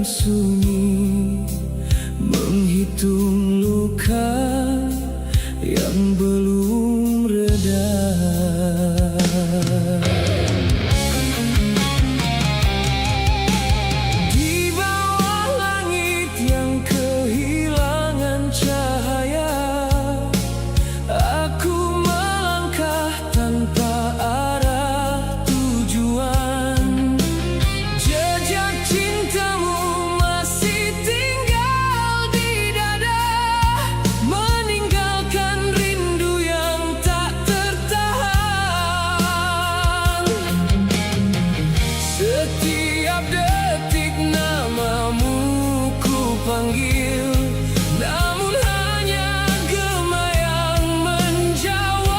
sunyi, menghitung luka yang belum reda. Di bawah langit yang kehilangan cahaya, aku melangkah tanpa arah tujuan. Jejak cintamu masih tinggal di dada, meninggalkan rindu yang tak tertahan. Setiap detik namamu ku panggil, namun hanya gema yang menjawab.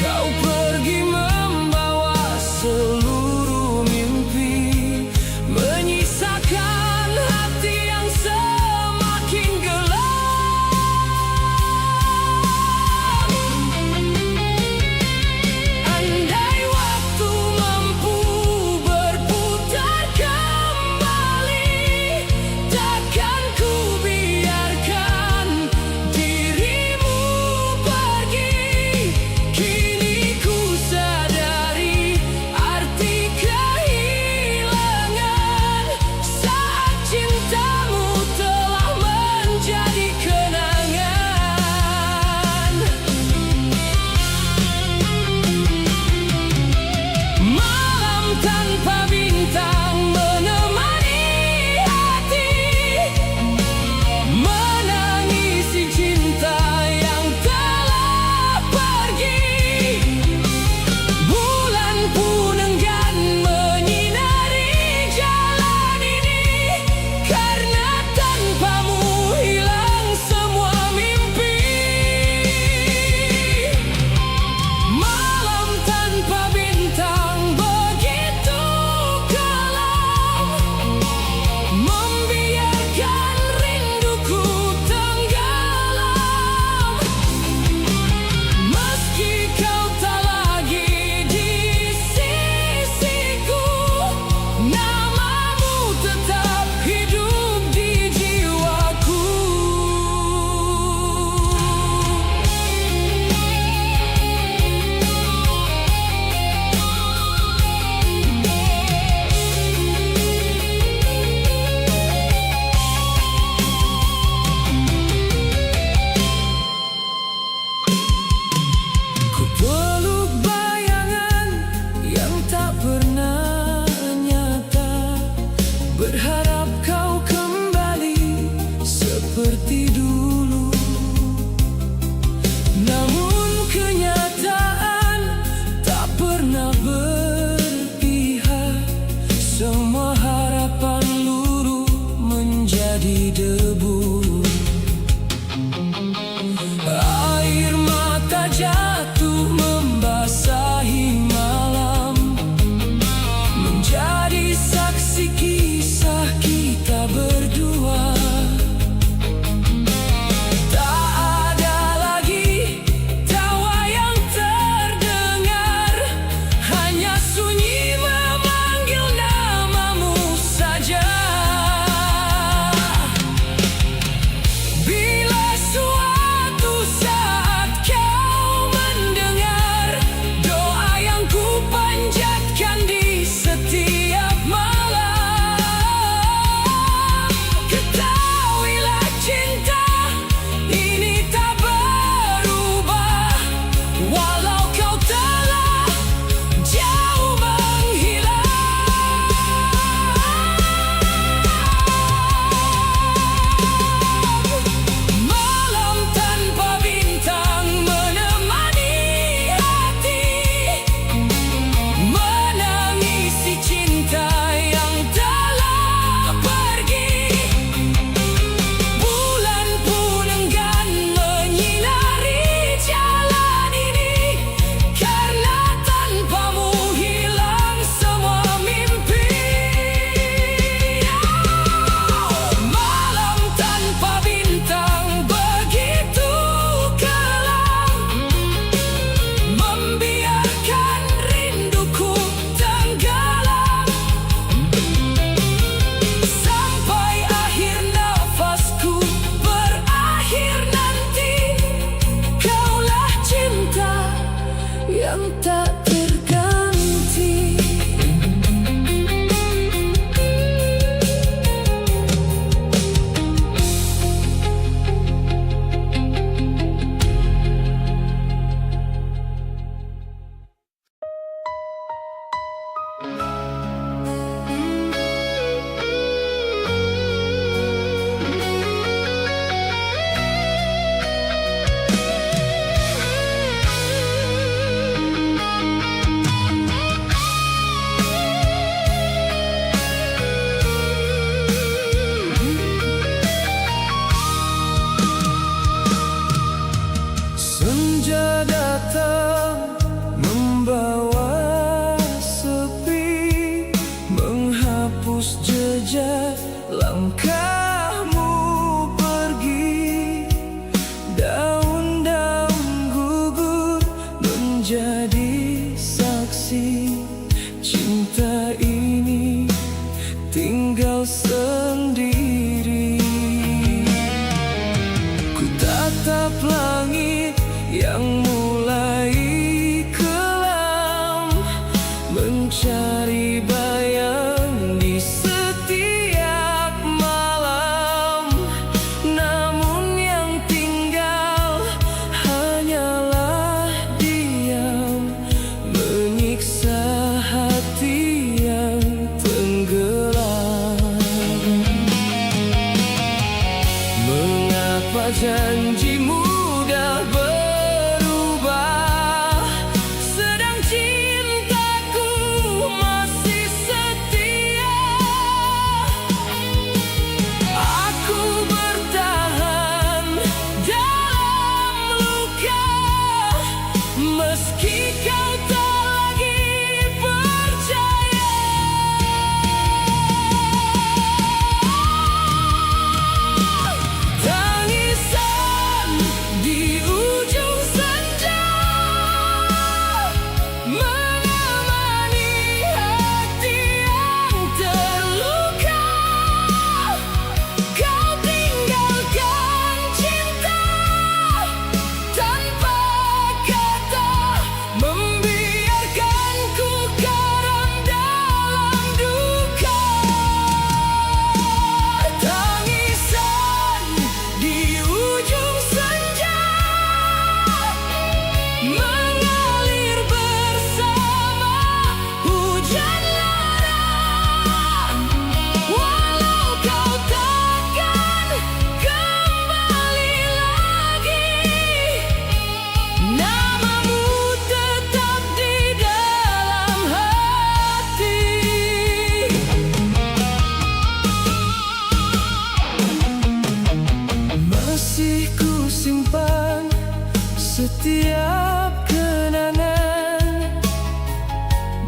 Kau pergi membawa seluruh mimpi, menyisakan hati yang semakin gelap. Andai waktu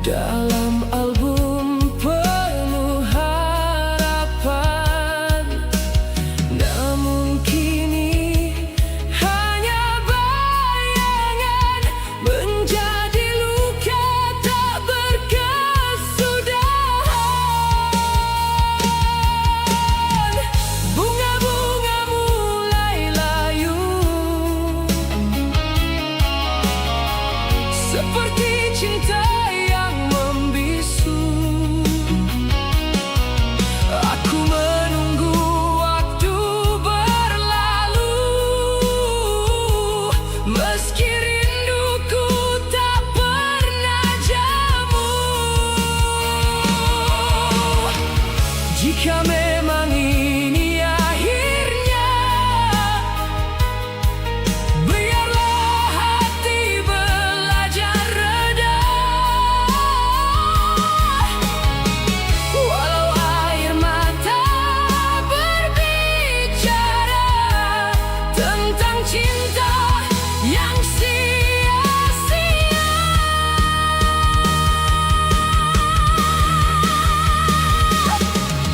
dalam album penuh harapan. Namun kini hanya bayangan, menjadi luka tak berkesudahan. Bunga-bunga mulai layu, seperti cinta yang membisu. Aku menunggu waktu berlalu, meski rinduku tak pernah jemu. Jika memang ini akhirnya, biarlah hati belajar reda. Walau air mata berbicara tentang cinta yang sia-sia.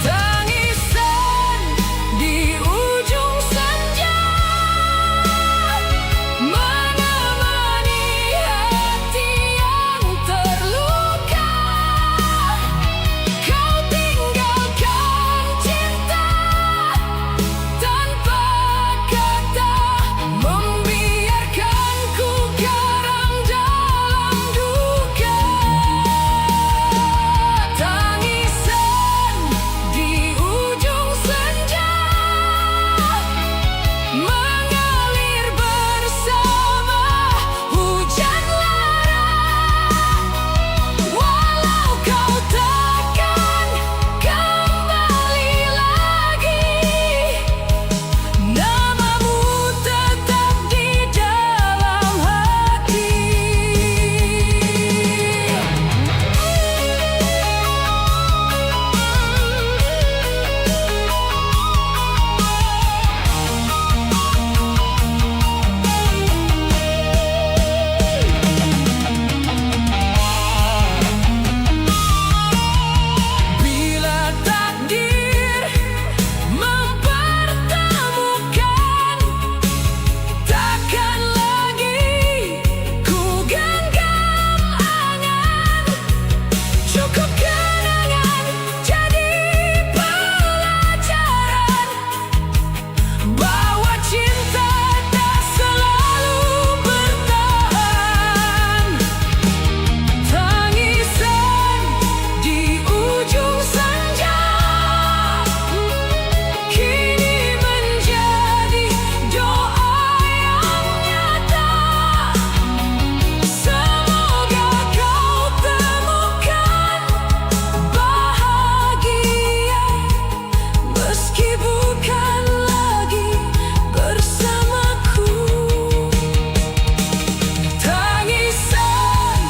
Tangisan di ujung senja menemani hati yang terluka. Kau tinggalkan cinta tanpa kata, membiarkanku garang dalam duka. Tangisan di ujung senja mengalir bersama hujan lara. Walau kau takkan kembali lagi, namamu tetap di dalam hati. Bila takdir mempertemukan, takkan lagi ku genggam angan. Cukup kenangan jadi pelajaran, bahwa cinta tak selalu bertahan. Tangisan di ujung senja kini menjadi doa yang nyata. Semoga kau temukan bahagia, meski bukan lagi bersamaku. Tangisan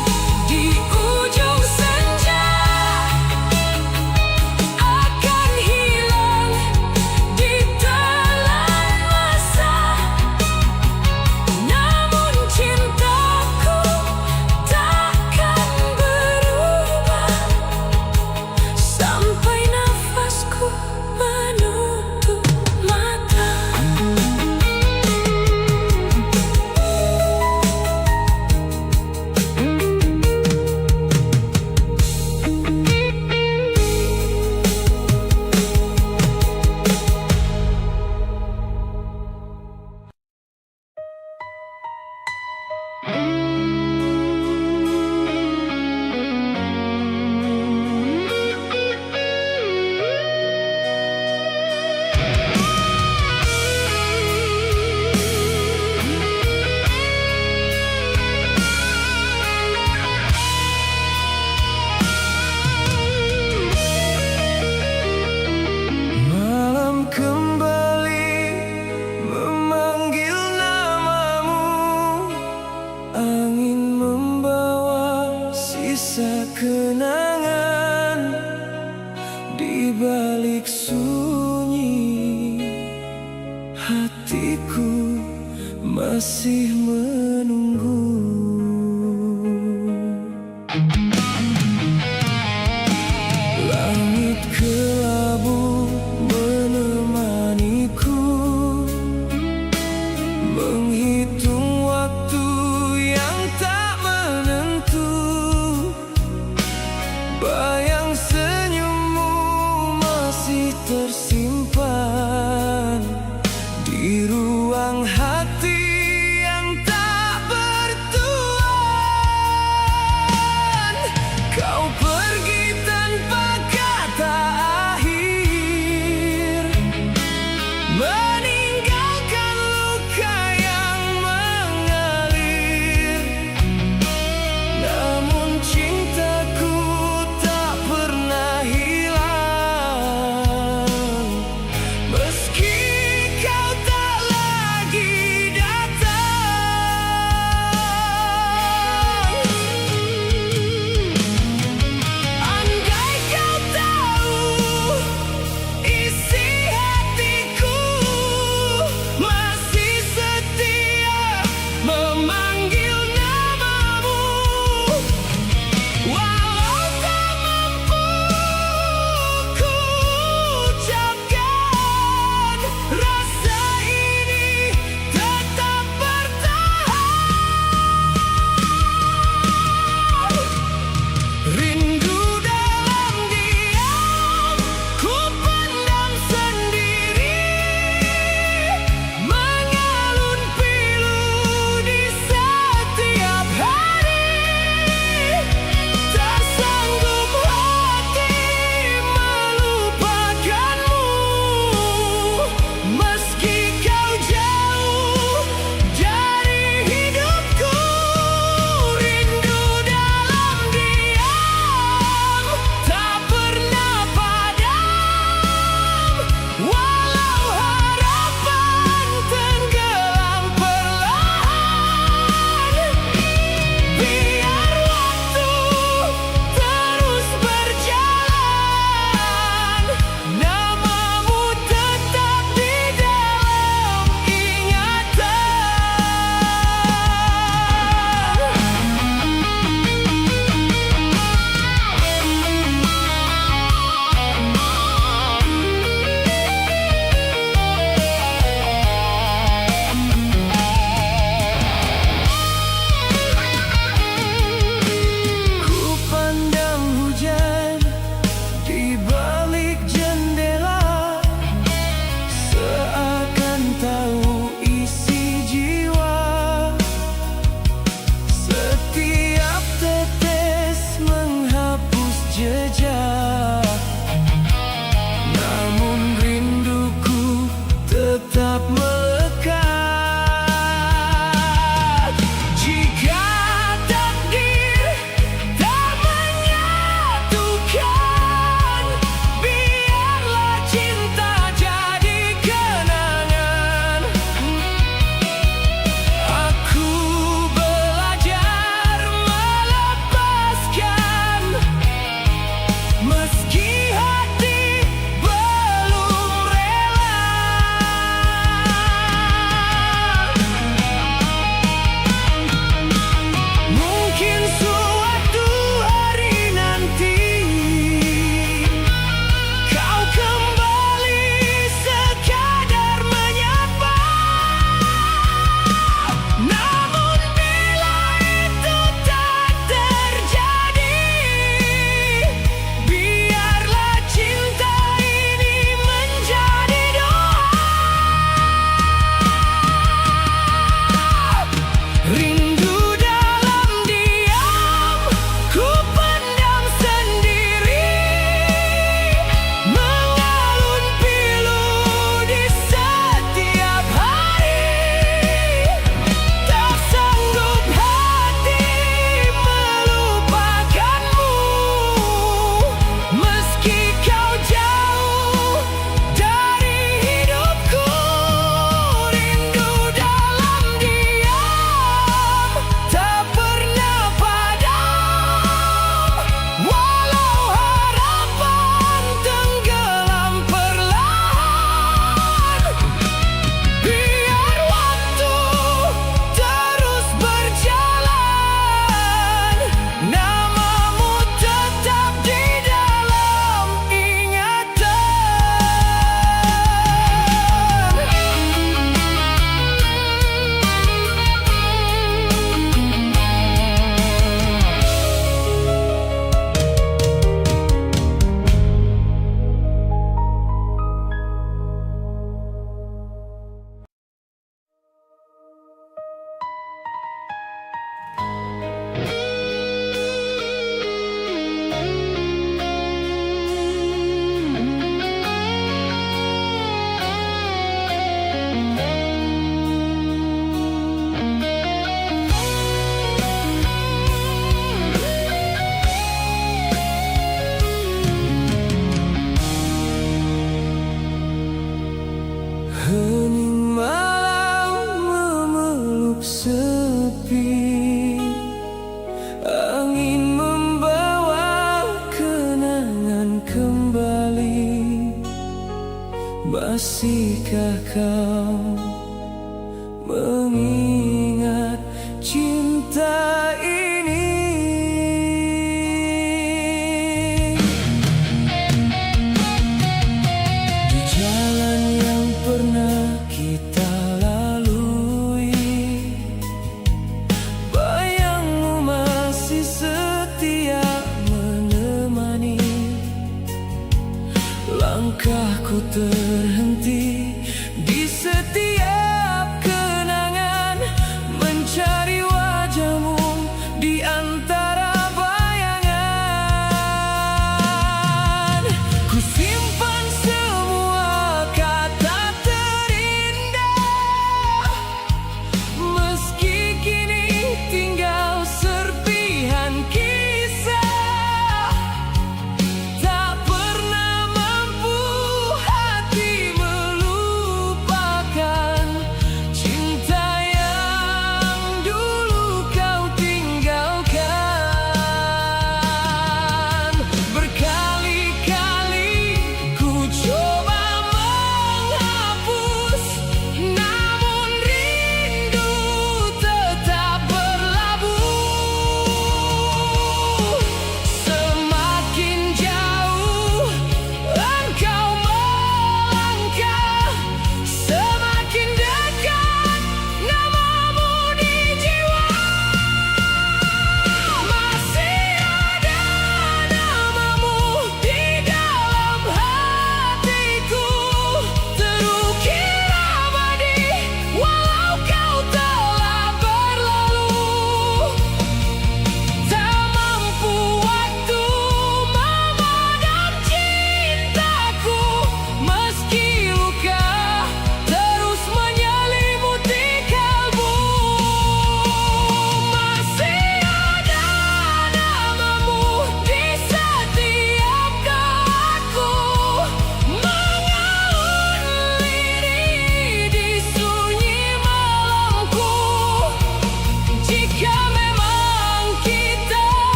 di ujung senja akan hilang ditelan masa. Namun cintaku takkan berubah sampai nafasku menutup mata. Malam kembali memanggil namamu, angin membawa sisa kenangan di balik sunyi. Hatiku masih menunggu. Masihkah kau mengingat cinta ini? Di jalan yang pernah kita lalui, bayangmu masih setia menemani. Langkahku terhenti di setiap kenangan, mencari wajahmu di antara bayangan. Ku simpan semua kata terindah, meski kini tinggal serpihan kisah. Tak pernah mampu hati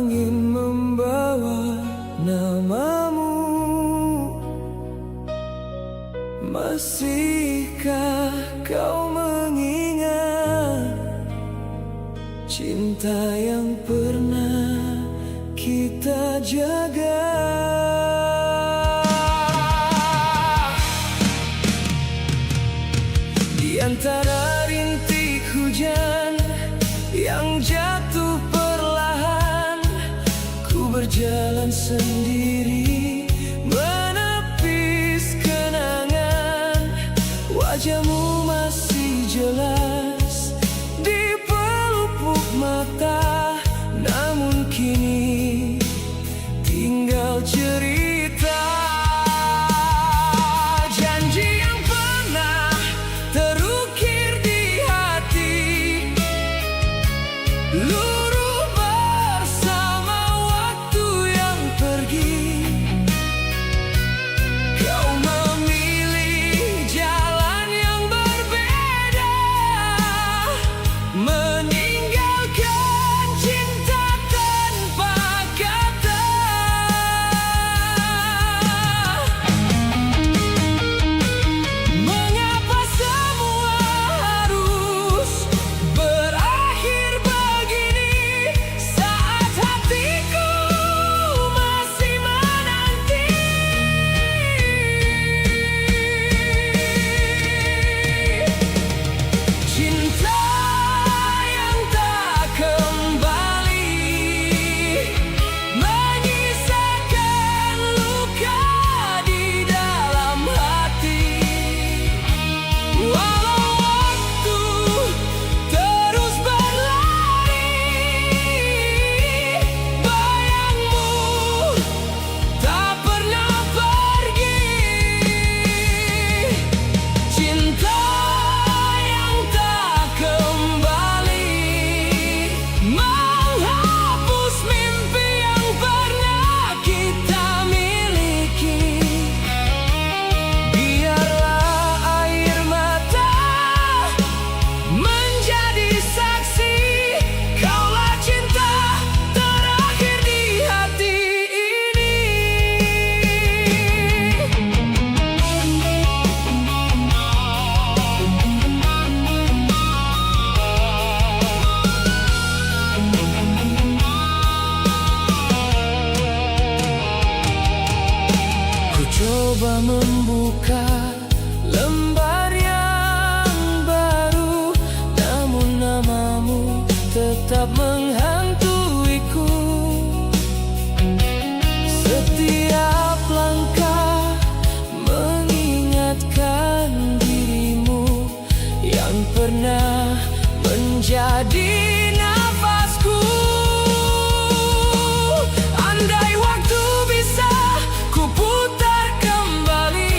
angin membawa namamu. Masihkah kau mengingat cinta yang pernah kita jaga? Di antara rintik hujan yang jatuh perlahan, ku berjalan sendiri menepis kenangan. Wajahmu masih jelas di pelupuk mata, namun kini tinggal cerita. Janji yang pernah terukir di hati, luruh bersama waktu yang pergi. Kau memilih jalan yang berbeda, meninggalkan cinta tanpa kata. Mengapa semua harus berakhir begini, saat hatiku masih menanti? Cinta yang tak kembali, menyisakan luka di dalam hati. Walau waktu terus berlari, bayangmu tak pernah pergi. Cinta yang tak kembali, menghapus mimpi yang pernah kita miliki. Biarlah air mata menjadi saksi, kaulah cinta terakhir di hati ini. Ku coba membuka lembar yang baru, namun namamu tetap menghantuiku. Setiap langkah mengingatkan dirimu yang pernah menjadi nafasku. Andai waktu bisa ku putar kembali,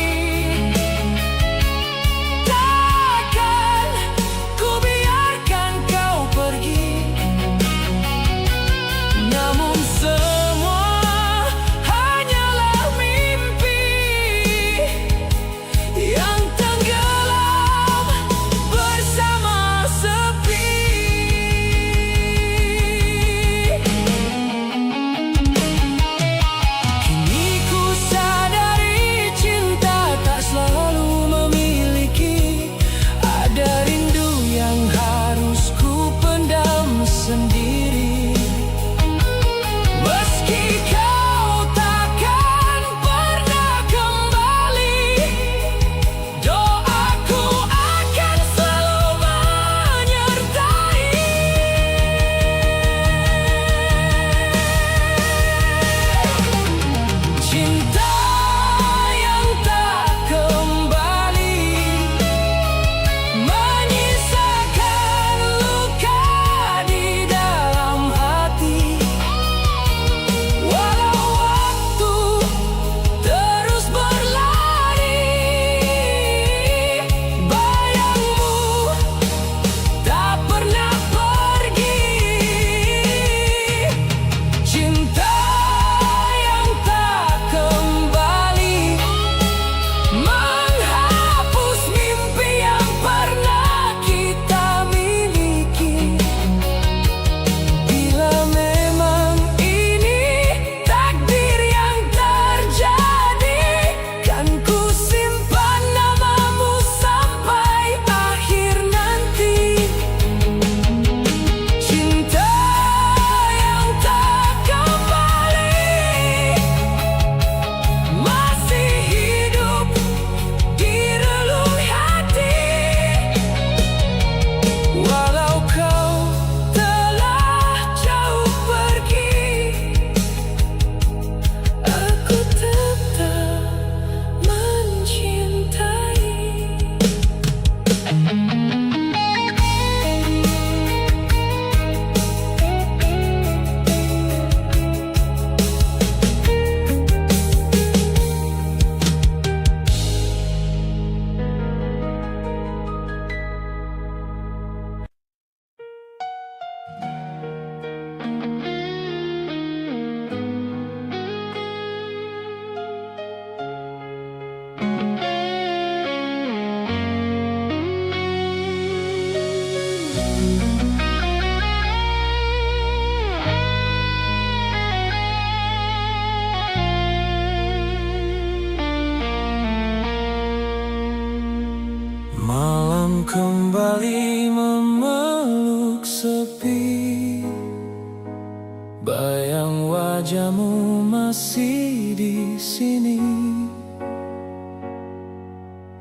wajahmu masih di sini.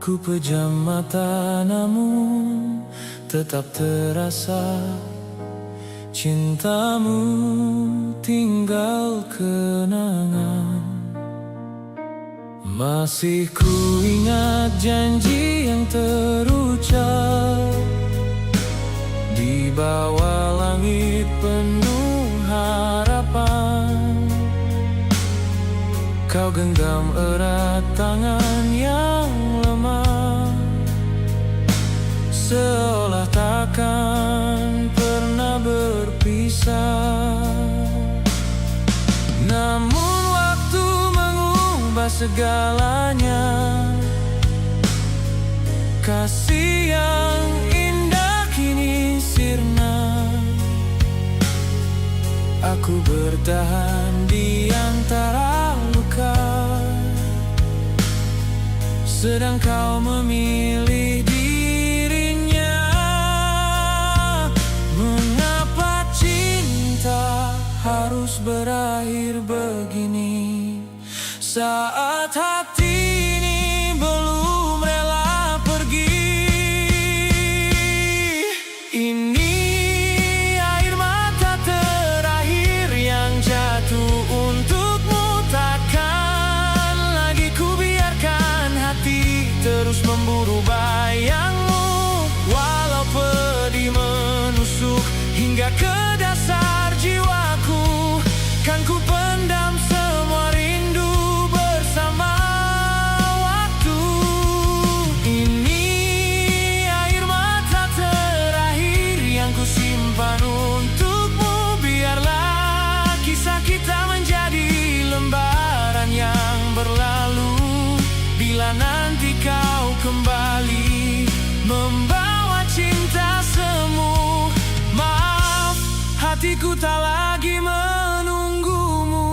Ku pejam mata namun tetap terasa cintamu tinggal kenangan. Masih ku ingat janji yang terucap di bawah langit penuh harapan. Kau genggam erat tangan yang lemah, seolah takkan pernah berpisah. Namun waktu mengubah segalanya. Kasih yang indah kini sirna. Aku bertahan di antara luka, sedang kau memilih dirinya. Mengapa cinta harus berakhir begini, saat hati ini belum rela pergi? Ini air mata terakhir yang jatuh untukmu. Takkan lagi ku biarkan hati terus memburu bayangmu. Walau pedih menusuk hingga ke dasar jiwaku, kan ku pendam semua rindu bersama waktu. Ini air mata terakhir yang ku simpan untukmu. Biarlah kisah kita menjadi lembaran yang berlalu. Bila nanti kau kembali membawa cinta semu, maaf, hatiku tak lagi menunggumu.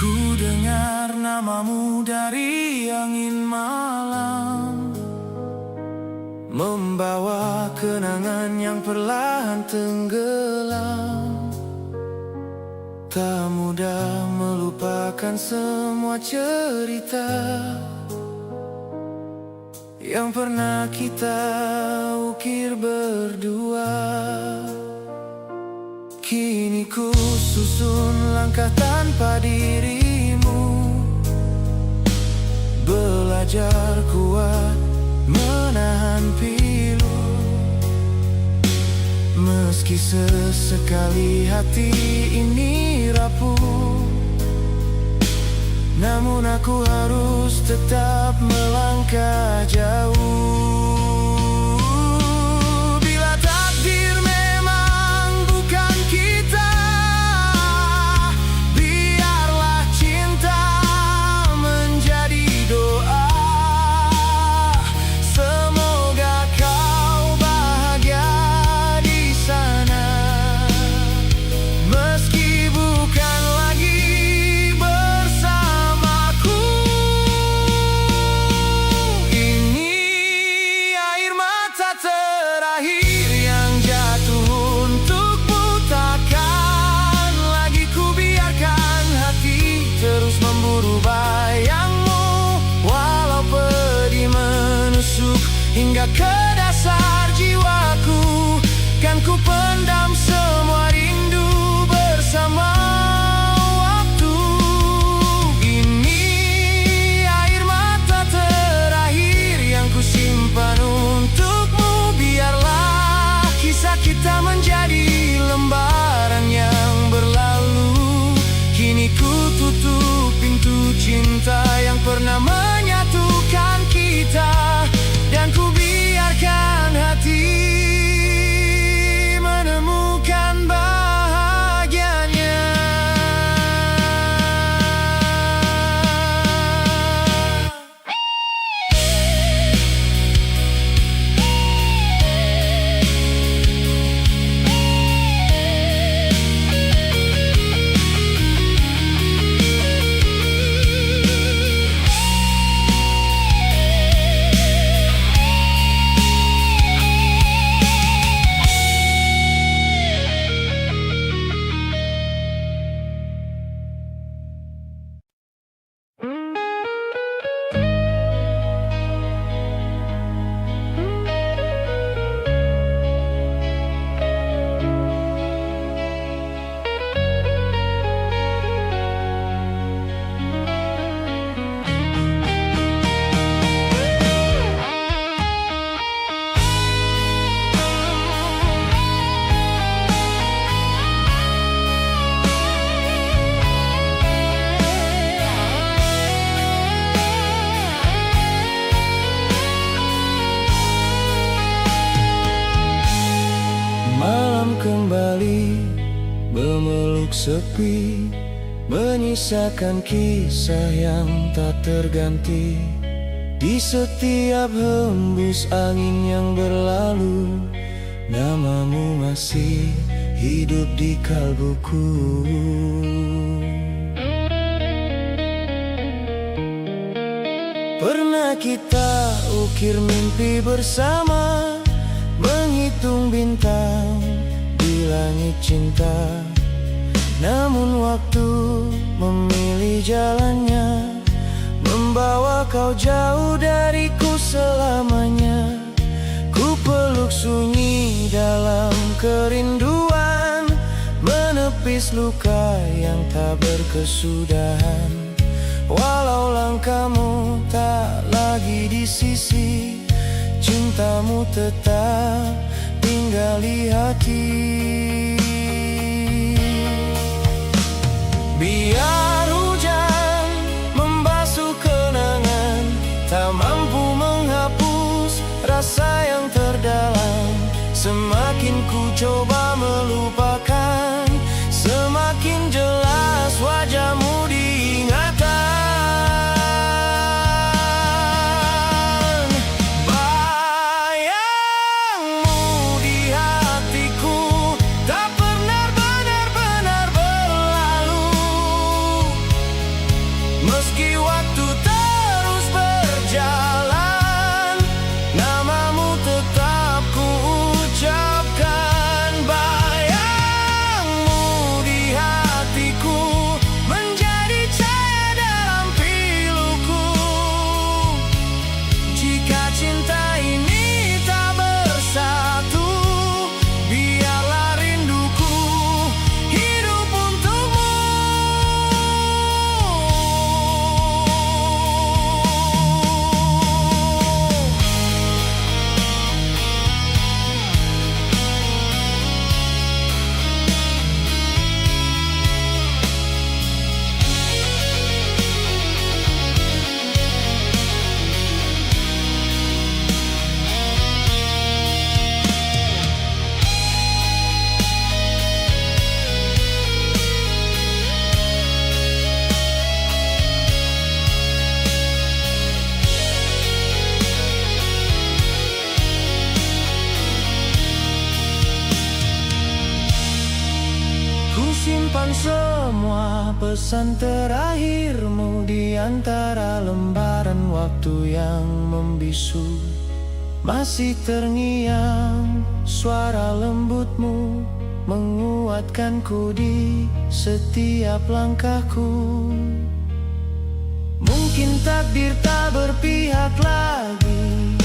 Ku dengar namamu dari angin malam, membawa kenangan yang perlahan tenggelam. Tak mudah melupakan semua cerita yang pernah kita ukir berdua. Kini ku susun langkah tanpa dirimu, belajar kuat menahan pilu. Meski sesekali hati ini rapuh, namun aku harus tetap melangkah jauh. Bila takdir memang bukan kita, biarlah cinta menjadi doa. Semoga kau bahagia di sana, meski bukan lagi bersamaku. Ini air mata terakhir yang jatuh untukmu. Takkan lagi ku biarkan hati terus memburu bayangmu. Walau pedih menusuk hingga ke dasar jiwaku, kan ku pendam semua rindu bersama waktu. Ini air mata terakhir yang ku simpan untukmu. Biarlah kisah kita menjadi lembaran yang berlalu. Kini ku tutup pintu cinta yang pernah menyatukan kita, dan ku biarkan hati menemukan bahagianya. sepi, menyisakan kisah yang tak terganti. Di setiap hembus angin yang berlalu, namamu masih hidup di kalbuku. Pernah kita ukir mimpi bersama, menghitung bintang di langit cinta. Namun waktu memilih jalannya, membawa kau jauh dariku selamanya. Ku peluk sunyi dalam kerinduan, menepis luka yang tak berkesudahan. Walau langkahmu tak lagi di sisi, cintamu tetap tinggal di hati. Biar hujan membasuh kenangan, tak mampu menghapus rasa yang terdalam. Semakin ku coba melupakan, semakin jelas wajahmu diingatan. Meski waktu terus berjalan, namamu tetap ku ucapkan. Bayangmu di hatiku, menjadi cahaya dalam piluku. Jika cinta ini tak bersatu, biarlah rinduku hidup untukmu. Simpan semua pesan terakhirmu di antara lembaran waktu yang membisu. Masih terngiang suara lembutmu, menguatkanku di setiap langkahku. Mungkin takdir tak berpihak lagi,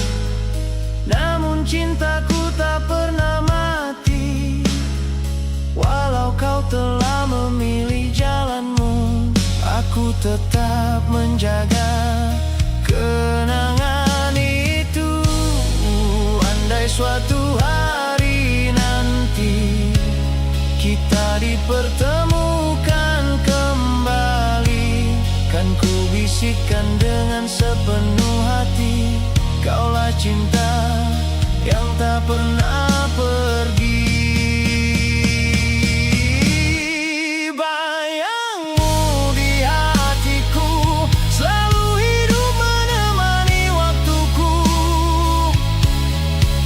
namun cintaku tak pernah mati. Walau kau telah memilih jalanmu, aku tetap menjaga kenangan itu. Andai suatu hari nanti kita dipertemukan kembali, kan ku bisikkan dengan sepenuh hati, kaulah cinta yang tak pernah pergi.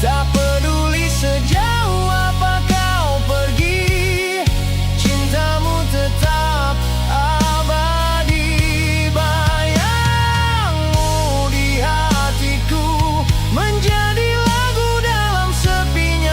Tak peduli sejauh apa kau pergi, cintamu tetap abadi. Bayangmu di hatiku, menjadi lagu dalam sepinya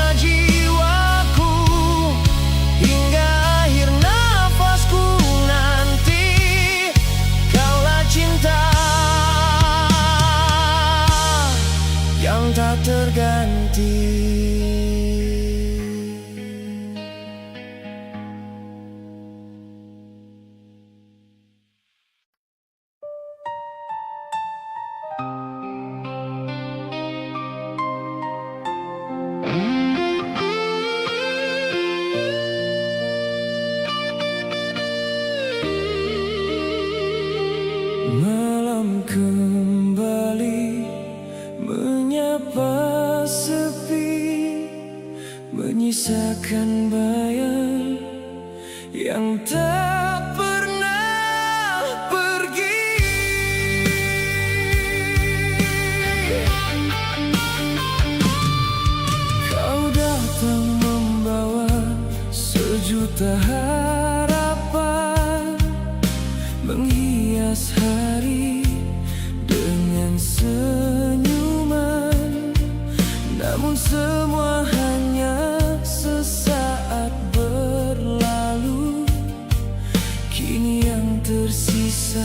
Kini yang tersisa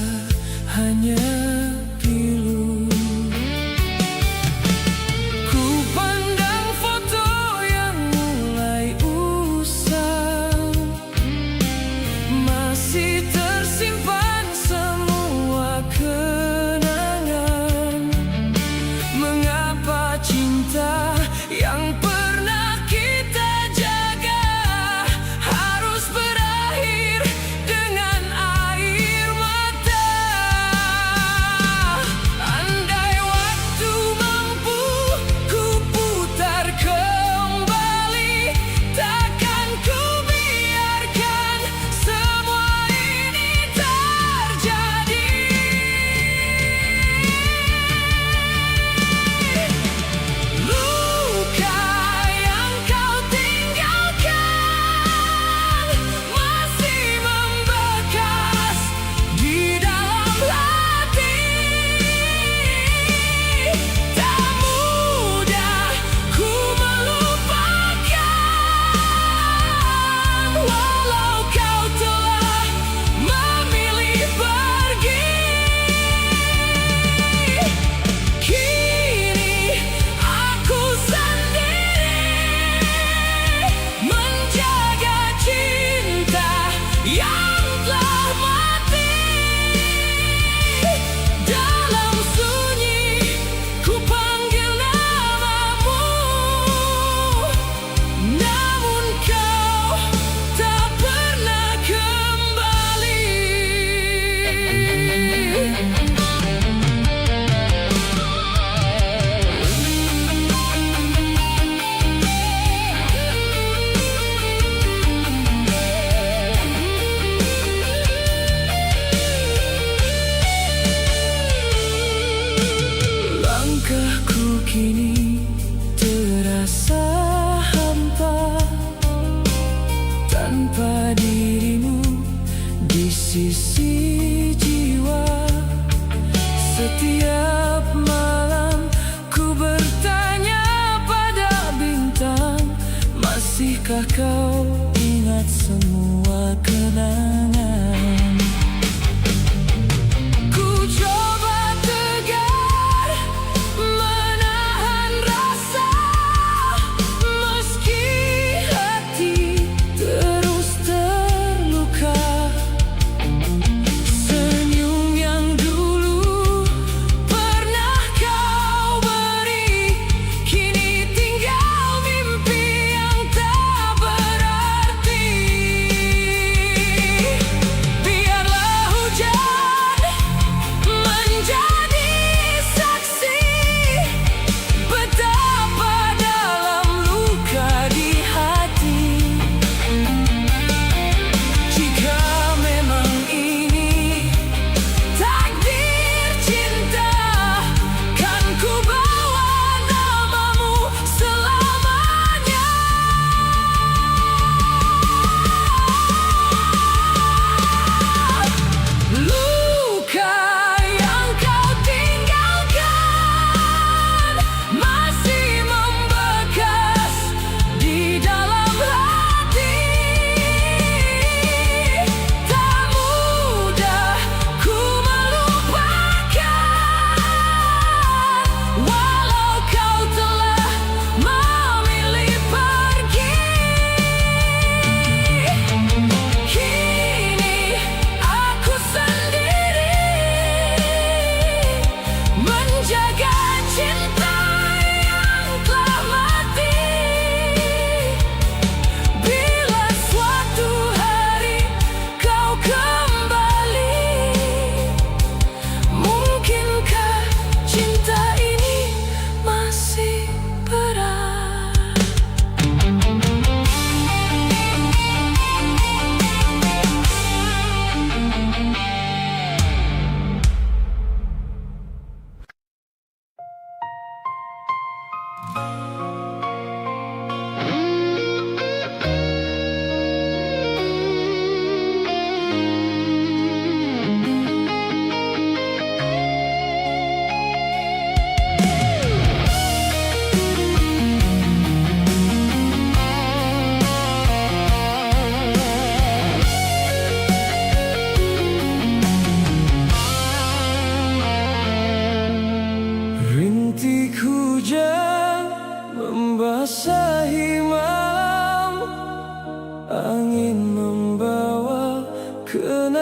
hanya pilu. Ku pandang foto yang mulai usang, masih tersimpan semua kenangan. Mengapa cinta yang pernah kita jaga harus berakhir dengan air mata? Andai waktu mampu ku putar kembali, takkan ku biarkan semua ini terjadi. Luka yang kau tinggalkan masih membekas di dalam hati. Tak mudah ku melupakan, walau kau telah memilih pergi. Kini aku sendiri menjaga cinta yang telah mati. Dalam sunyi ku panggil namamu, namun kau tak pernah kembali. Langkahku kini terasa hampa tanpa dirimu di sisi jiwa. Setiap malam ku bertanya pada bintang, masihkah kau ingat semua kenangan? Ku coba tegar menahan rasa, meski hati terus terluka. Senyum yang dulu pernah kau beri, kini tinggal mimpi yang tak berarti.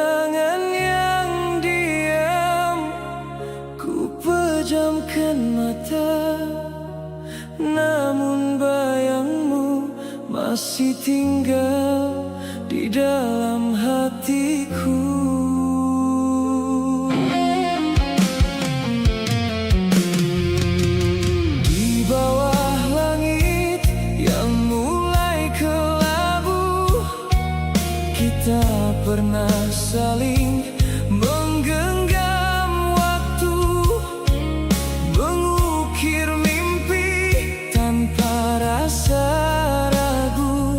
kenangan yang diam. Ku pejamkan mata, namun bayangmu masih tinggal di dalam hatiku. Di bawah langit yang mulai kelabu, kita pernah saling menggenggam waktu, mengukir mimpi tanpa rasa ragu.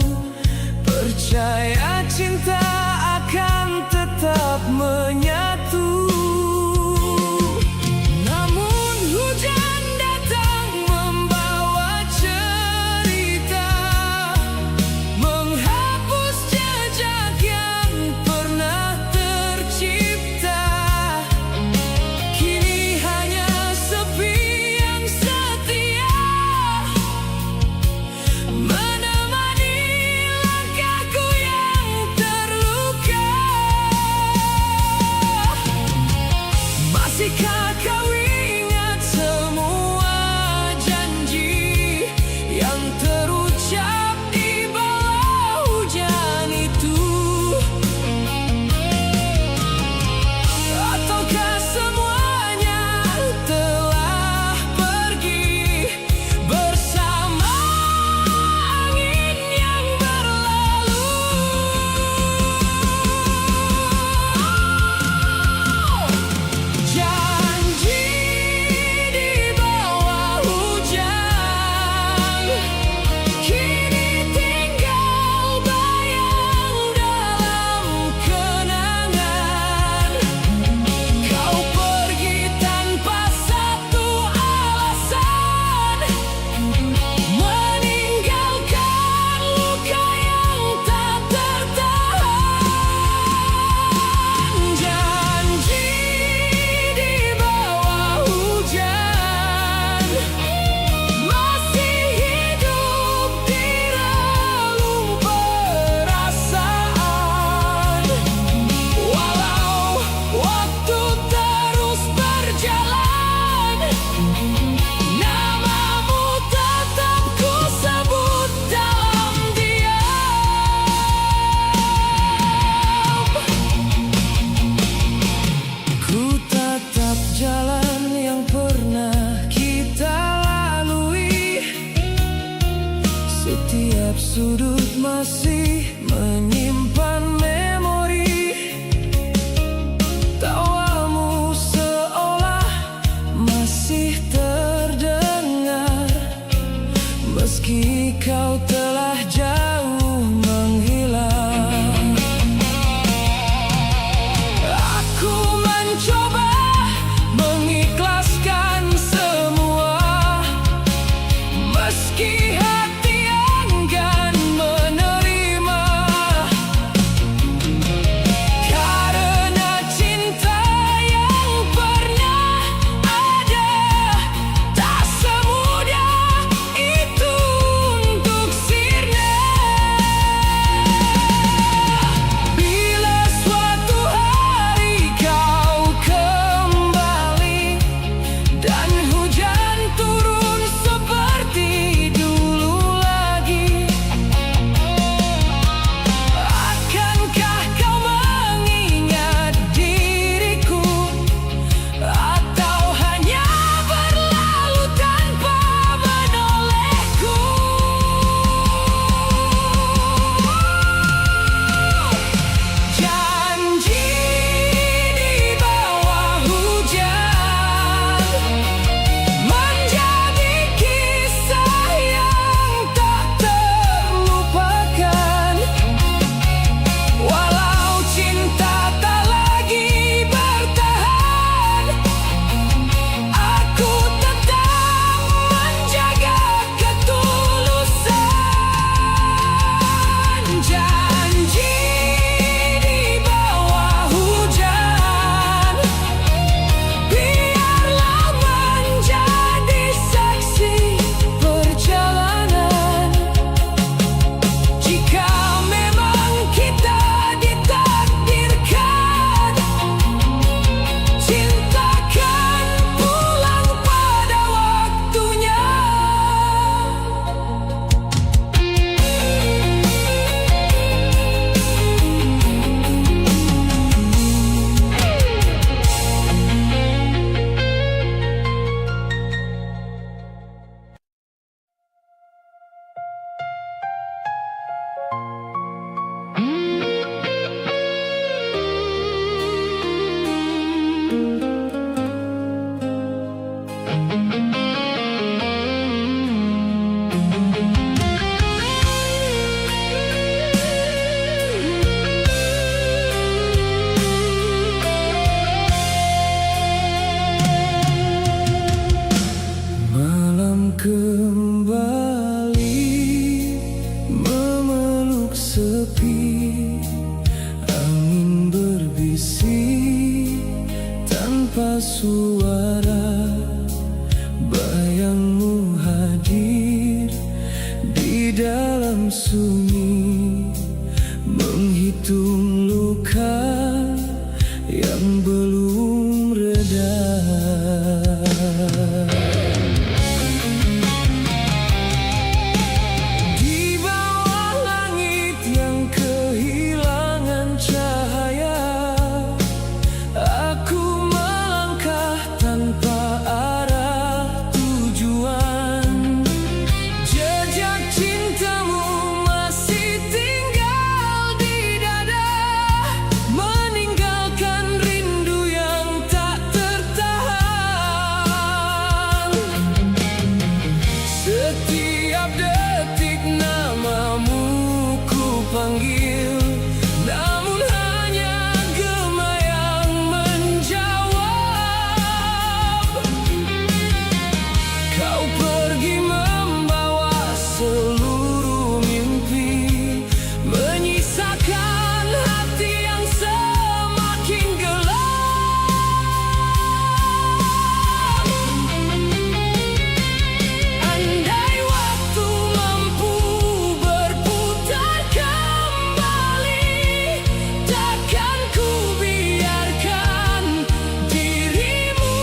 Percaya cinta akan tetap menyatu. Namun hujan datang membawa cerita, menghapus jejak yang pernah tercipta. Kini hanya sepi yang setia menemani langkahku yang terluka. Masihkah kau ingat semua janji yang terucap di bawah hujan itu? Ataukah semuanya telah pergi bersama angin yang berlalu? Janji di bawah hujan kini tinggal bayang dalam kenangan. Kau pergi tanpa satu alasan, meninggalkan luka yang tak tertahan. Janji di bawah hujan masih hidup di relung perasaan. Walau waktu terus berjalan, namamu tetap ku sebut dalam diam. Ku tatap jalan yang pernah kita lalui, setiap sudut masih menyimpan memori. Tawamu seolah masih terdengar, meski kau telah jauh menghilang. Aku mencoba mengikhlaskan semua, meski hati enggan menerima. suara bayangmu hadir di dalam sunyi, menghitung luka yang belum reda. Di bawah langit yang kehilangan cahaya, aku melangkah tanpa arah tujuan. Jejak cintamu masih tinggal di dada, meninggalkan rindu yang tak tertahan. Setiap detik namamu ku panggil, namun hanya gema yang menjawab. Kau pergi membawa seluruh mimpi, menyisakan hati yang semakin gelap. Andai waktu mampu berputar kembali, takkan ku biarkan dirimu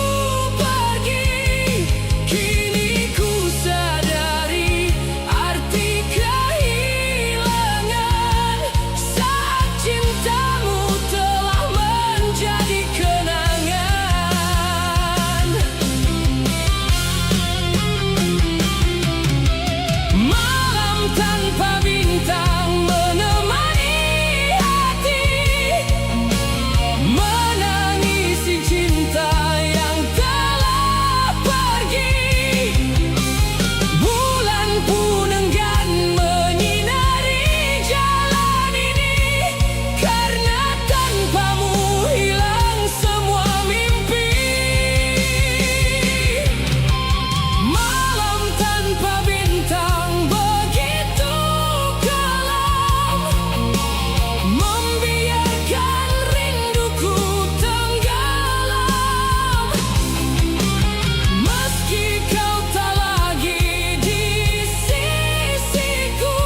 pergi. Kini ku sadari arti kehilangan, saat cintamu telah menjadi kenangan. Malam tanpa bintang menemani hati, menangisi cinta yang telah pergi. Bulan pun enggan menyinari jalan ini, karena tanpamu hilang semua mimpi. Malam tanpa bintang begitu kelam, membiarkan rinduku tenggelam. Meski kau tak lagi di sisiku,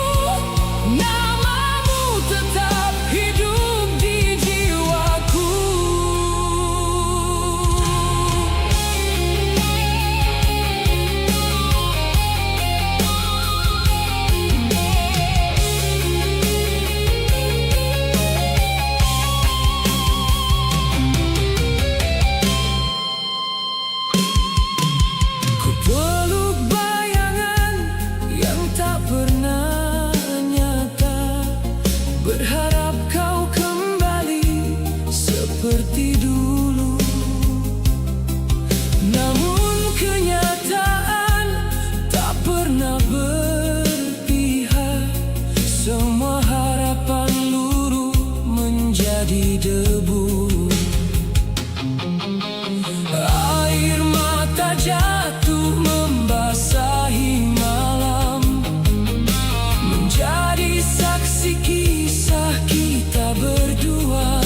namamu tetap hidup di jiwaku. Ku peluk bayangan yang tak pernah nyata, berharap kau kembali seperti dulu. Namun kenyataan tak pernah berpihak, semua harapan luruh menjadi debu. Air mata jatuh membasahi malam, menjadi saksi kisah kita berdua.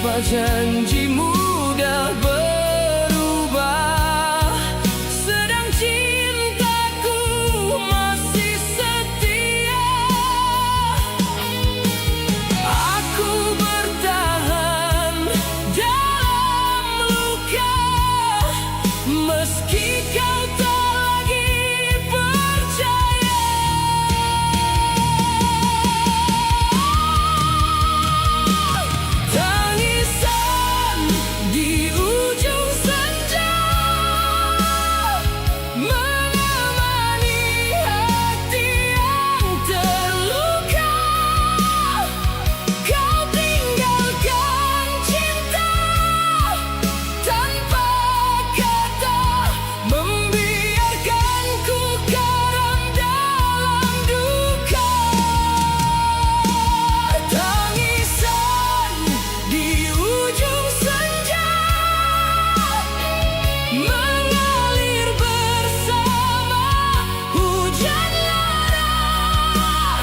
Apa janji mudah berubah, sedang cintaku masih setia. Aku bertahan dalam luka, meski kau tak lagi percaya. Tangisan di ujung senja menemani hati yang terluka. Kau tinggalkan cinta tanpa kata, membiarkanku karam dalam duka. Tangisan di ujung senja mengalir bersama hujan lerah.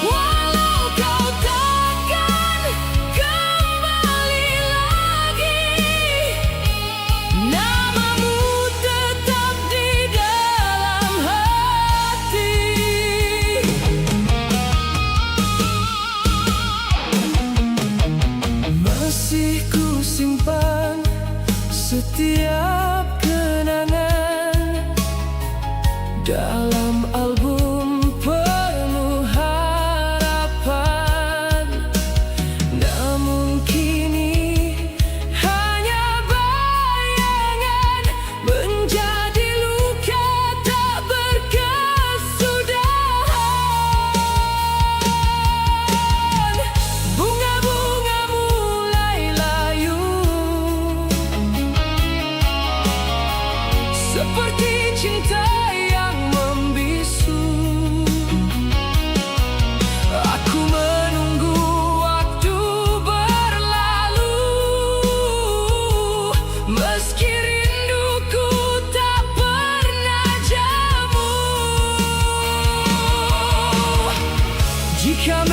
Walau kau takkan kembali lagi, namamu tetap di dalam hati. Masih ku simpan setiap kenangan dalam album penuh harapan. Namun kini hanya bayangan, menjadi luka tak berkesudahan. Bunga-bunga mulai layu, seperti cinta yang membisu. Aku menunggu waktu berlalu, meski rinduku tak pernah jemu. Jika